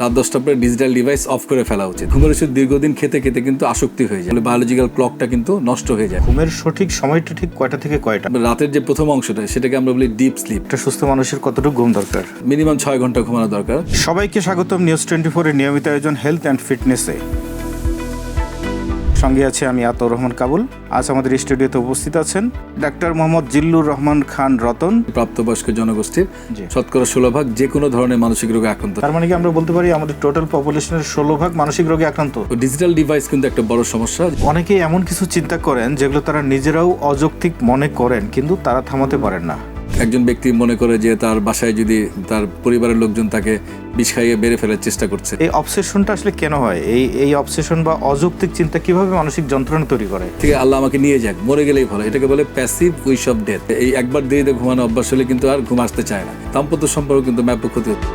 রাত 10টার পরে digital device of করে ফেলা উচিত। ঘুমের ওষুধ দীর্ঘদিন খেতে খেতে কিন্তু আসক্তি হয়ে যায়, বায়োলজিক্যাল ক্লকটা কিন্তু নষ্ট হয়ে যায়। ঘুমের সঠিক সময়টা ঠিক কয়টা থেকে কয়টা? রাতের যে প্রথম অংশটা সেটাকে আমরা বলি ডিপ স্লিপ। একটা সুস্থ মানুষের কতটুকু ঘুম দরকার? মিনিমাম 6 ঘন্টা ঘুমানো দরকার। সবাইকে স্বাগতম নিউজ 24 এর নিয়মিত আয়োজন হেলথ অ্যান্ড ফিটনেসে। সঙ্গে আছে আমি আতাউর রহমান কাবুল। আজ আমাদের স্টুডিওতে উপস্থিত আছেন ডাক্তার মোহাম্মদ জিল্লুর রহমান খান রতন। প্রাপ্তবয়স্ক জনগোষ্ঠীর জি। শতকরা 16% যে কোনো ধরনের মানসিক রোগে আক্রান্ত। তার মানে কি আমরা বলতে পারি আমাদের টোটাল পপুলেশনের 16% মানসিক রোগে আক্রান্ত? ডিজিটাল ডিভাইস কিন্তু একটা বড় সমস্যা। অনেকে এমন কিছু চিন্তা করেন যেগুলো তারা নিজেরাও অযৌক্তিক মনে করেন, কিন্তু তারা থামাতে পারেন না। একজন ব্যক্তি মনে করে যে তার বাসায় যদি তার পরিবারের লোকজন তাকে বিষ খাইয়ে বেড়ে ফেলার চেষ্টা করছে। এই অবসেশনটা আসলে কেন হয়? এই অবসেশন বা অযৌক্তিক চিন্তা কিভাবে মানসিক যন্ত্রণা তৈরি করে? ঠিক আল্লাহ আমাকে নিয়ে যাক, মরে গেলেই ভালো, এটাকে বলে প্যাসিভ উইশ অফ ডেথ। এই একবার দেরিতে ঘুমানো অভ্যাস হলে কিন্তু আর ঘুম আসতে চায় না। দাম্পত্য সম্পর্ক কিন্তু ব্যাপক ক্ষতি হচ্ছে।